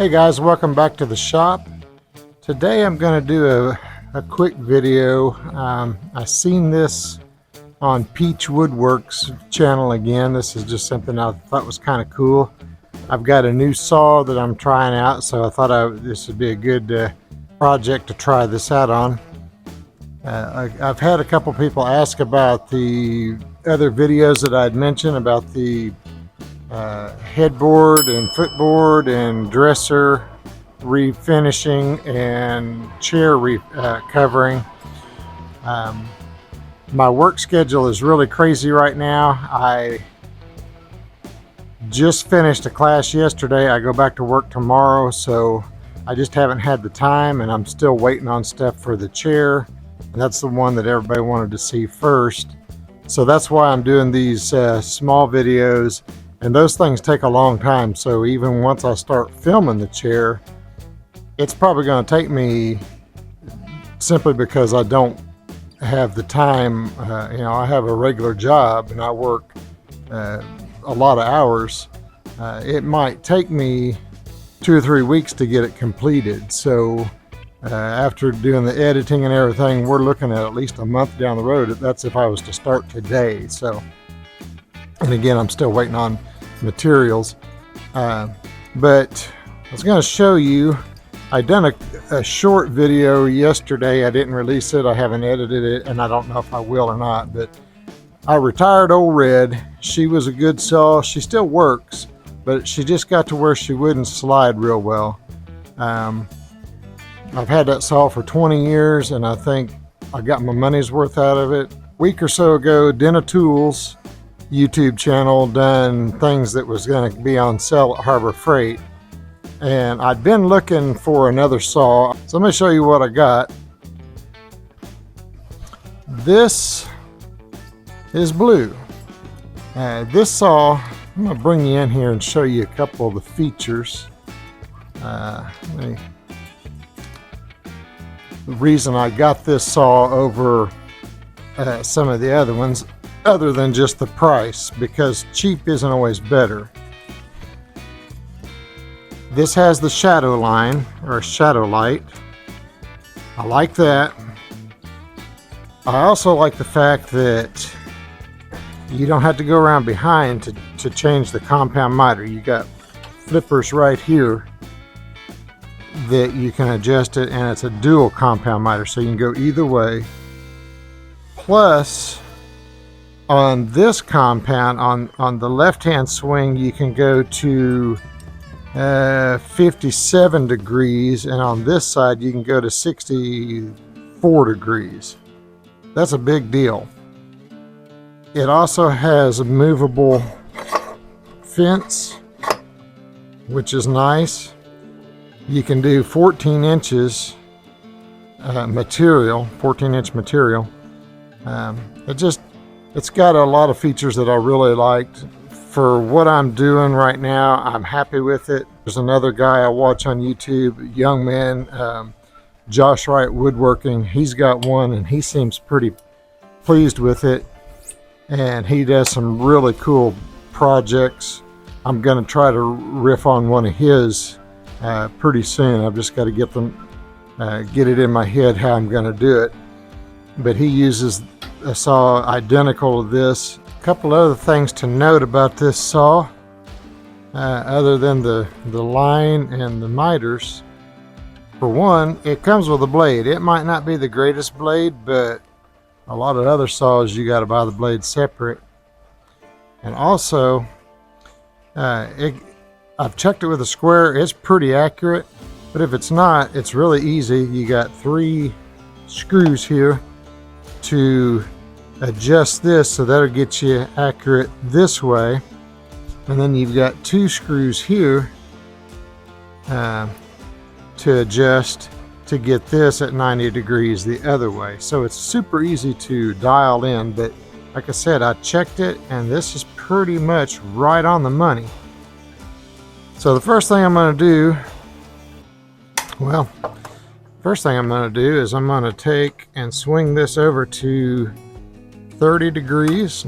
Hey guys, welcome back to the shop. Today I'm going to do a quick video. I seen this on Peech Woodwork's channel again. This is just something I thought was kind of cool. I've got a new saw that I'm trying out, so I thought this would be a good project to try this out on. I've had a couple people ask about the other videos that I'd mentioned about the headboard and footboard and dresser refinishing and chair covering. My work schedule is really crazy right now. I just finished a class yesterday. I go back to work tomorrow, so I just haven't had the time, and I'm still waiting on stuff for the chair, and that's the one that everybody wanted to see first. So that's why I'm doing these small videos. And those things take a long time, so even once I start filming the chair, it's probably going to take me, simply because I don't have the time. I have a regular job and I work a lot of hours. It might take me 2 or 3 weeks to get it completed. So after doing the editing and everything, we're looking at least a month down the road. That's if I was to start today. So, and again, I'm still waiting on materials, but I was going to show you. I done a short video yesterday. I didn't release it. I haven't edited it, and I don't know if I will or not, but I retired old Red. She was a good saw. She still works, but she just got to where she wouldn't slide real well. I've had that saw for 20 years, and I think I got my money's worth out of it. A week or so ago, Denna Tools YouTube channel done things that was going to be on sale at Harbor Freight, and I'd been looking for another saw, so let me show you what I got. This is blue. This saw, I'm going to bring you in here and show you a couple of the features. The reason I got this saw over some of the other ones, other than just the price, because cheap isn't always better. This has the shadow line, or shadow light. I like that. I also like the fact that you don't have to go around behind to change the compound miter. You got flippers right here that you can adjust it, and it's a dual compound miter, so you can go either way. Plus, on this compound, on the left hand swing, you can go to 57 degrees, and on this side you can go to 64 degrees. That's a big deal. It also has a movable fence, which is nice. You can do 14 inches material, 14-inch material. It's got a lot of features that I really liked. For what I'm doing right now, I'm happy with it. There's another guy I watch on YouTube, young man, Josh Wright Woodworking. He's got one and he seems pretty pleased with it. And he does some really cool projects. I'm going to try to riff on one of his pretty soon. I've just got to get it in my head how I'm going to do it. But he uses a saw identical to this. A couple other things to note about this saw, other than the line and the miters. For one, it comes with a blade. It might not be the greatest blade, but a lot of other saws you got to buy the blade separate. And also, I've checked it with a square. It's pretty accurate, but if it's not, it's really easy. You got 3 screws here to adjust this, so that'll get you accurate this way, and then you've got 2 screws here to adjust to get this at 90 degrees the other way. So it's super easy to dial in, but like I said, I checked it and this is pretty much right on the money. So the first thing I'm going to do, is I'm going to take and swing this over to 30 degrees.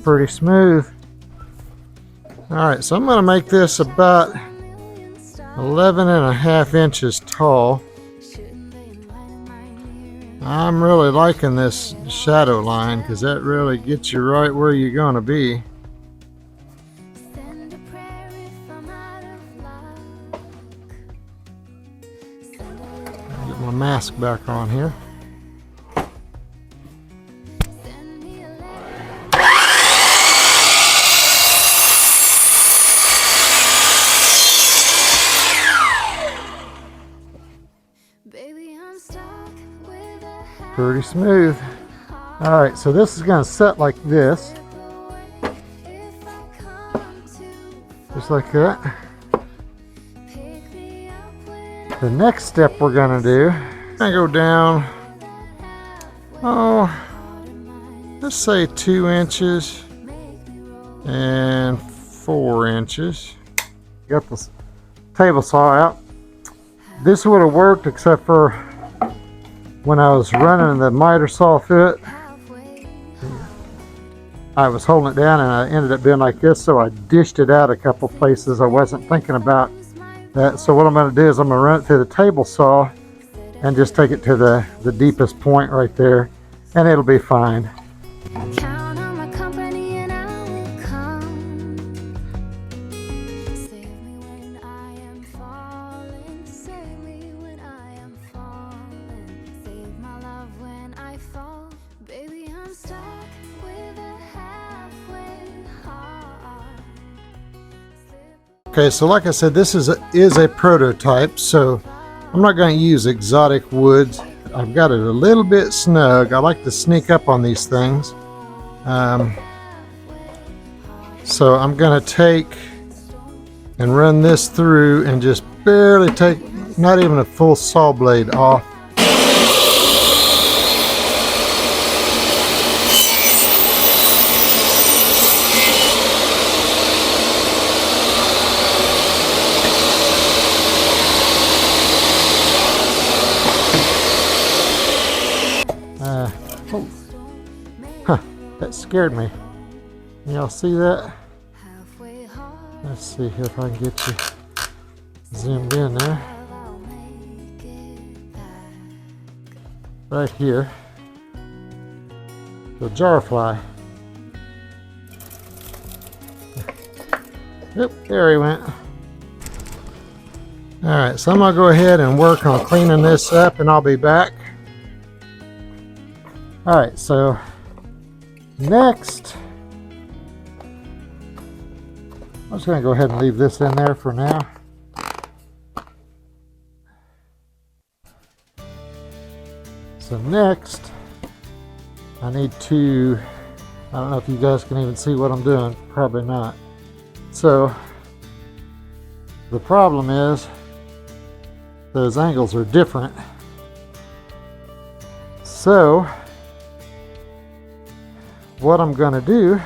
pretty smooth. Alright, so I'm going to make this about 11.5 inches tall. I'm really liking this shadow line because that really gets you right where you're going to be. Get my mask back on here. Pretty smooth. Alright, so this is going to set like this. Just like that. The next step we're going to do, I'm going to go down, let's say 2 inches and 4 inches. Got the table saw out. This would have worked except for when I was running the miter saw through it. I was holding it down and I ended up being like this, so I dished it out a couple places. I wasn't thinking about that. So what I'm going to do is I'm going to run it through the table saw and just take it to the deepest point right there, and it'll be fine. Okay, so like I said, this is a prototype, so I'm not going to use exotic woods. I've got it a little bit snug. I like to sneak up on these things. So I'm going to take and run this through and just barely take, not even a full saw blade off. That scared me. Y'all see that? Let's see here if I can get you zoomed in there. Right here. The jar fly. Yep, there he went. Alright, so I'm going to go ahead and work on cleaning this up and I'll be back. Alright, so next, I'm just going to go ahead and leave this in there for now. So next, I need to, I don't know if you guys can even see what I'm doing, probably not. So the problem is those angles are different. So what I'm going to do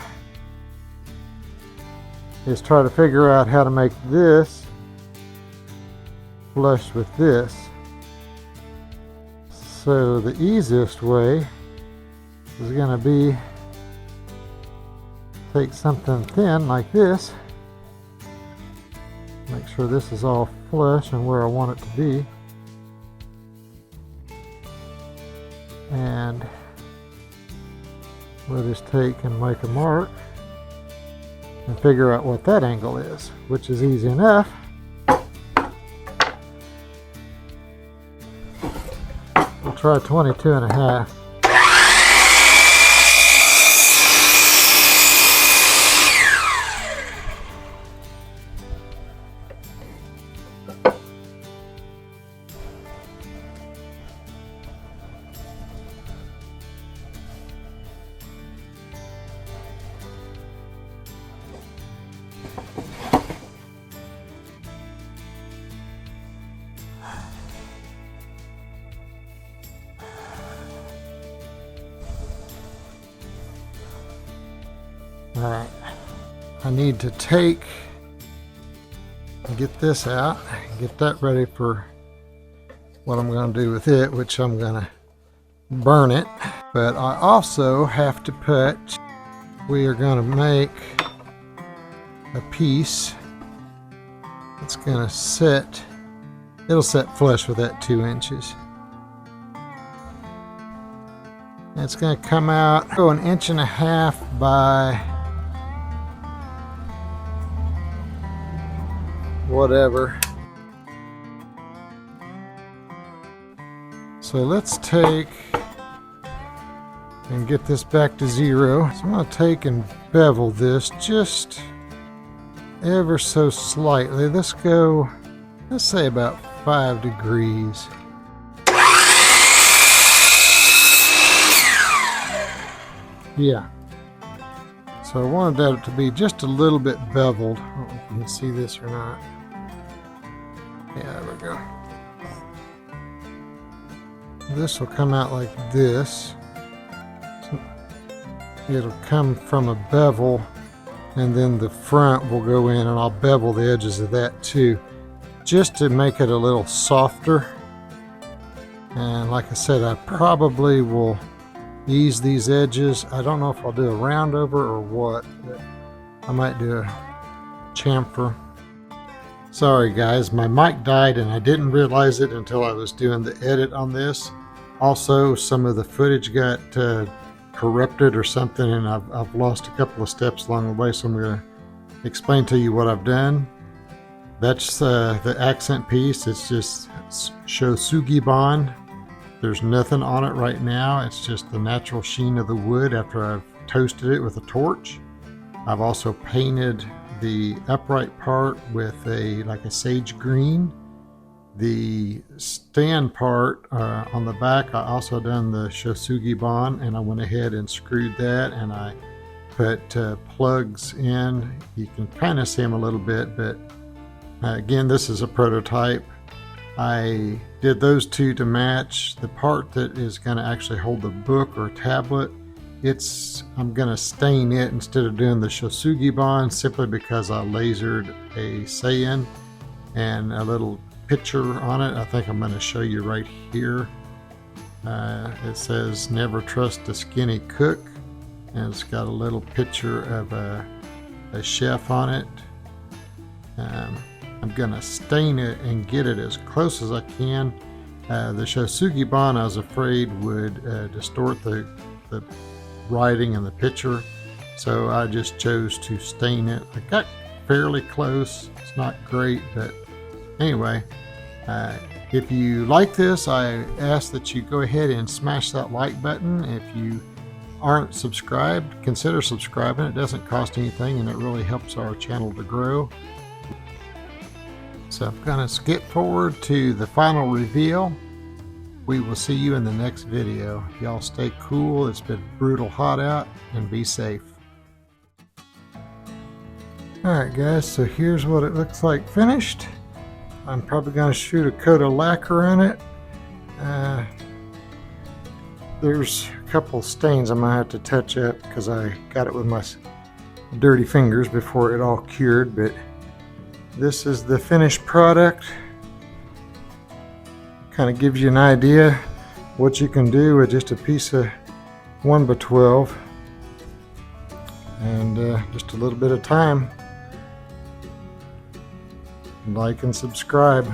is try to figure out how to make this flush with this. So the easiest way is going to be take something thin like this, make sure this is all flush and where I want it to be, and we'll just take and make a mark and figure out what that angle is, which is easy enough. We'll try 22.5. Alright, I need to take and get this out, get that ready for what I'm going to do with it, which I'm going to burn it. But I also have to put we are going to make a piece that's going to set, it'll set flush with that 2 inches. And it's going to come out 1.5 inches by whatever. So let's take and get this back to 0. So I'm going to take and bevel this just ever so slightly. Let's go, let's say about 5 degrees. Yeah. So I wanted that to be just a little bit beveled. I don't know if you can see this or not. Yeah, there we go. This will come out like this. So it'll come from a bevel, and then the front will go in, and I'll bevel the edges of that too, just to make it a little softer. And like I said, I probably will ease these edges. I don't know if I'll do a round over or what, but I might do a chamfer. Sorry guys, my mic died and I didn't realize it until I was doing the edit on this. Also, some of the footage got corrupted or something, and I've lost a couple of steps along the way, so I'm going to explain to you what I've done. That's the accent piece. It's just Shosugi-ban. There's nothing on it right now. It's just the natural sheen of the wood after I've toasted it with a torch. I've also painted the upright part with like a sage green. The stand part on the back, I also done the Shosugi-ban, and I went ahead and screwed that, and I put plugs in. You can kind of see them a little bit, but again, this is a prototype. I did those two to match. The part that is going to actually hold the book or tablet, I'm going to stain it instead of doing the Shosugi-ban, simply because I lasered a Seiin and a little picture on it. I think I'm going to show you right here. It says never trust a skinny cook, and it's got a little picture of a chef on it. I'm going to stain it and get it as close as I can. The Shosugi-ban, I was afraid, would distort the writing and the picture, so I just chose to stain it. I got fairly close. It's not great, but anyway, if you like this, I ask that you go ahead and smash that like button. If you aren't subscribed, consider subscribing. It doesn't cost anything, and it really helps our channel to grow. So I'm going to skip forward to the final reveal. We will see you in the next video. Y'all stay cool. It's been brutal hot out, and be safe. Alright guys, so here's what it looks like finished. I'm probably going to shoot a coat of lacquer on it. There's a couple stains I'm going to have to touch up because I got it with my dirty fingers before it all cured, but this is the finished product. Kind of gives you an idea what you can do with just a piece of 1x12 and just a little bit of time. Like and subscribe.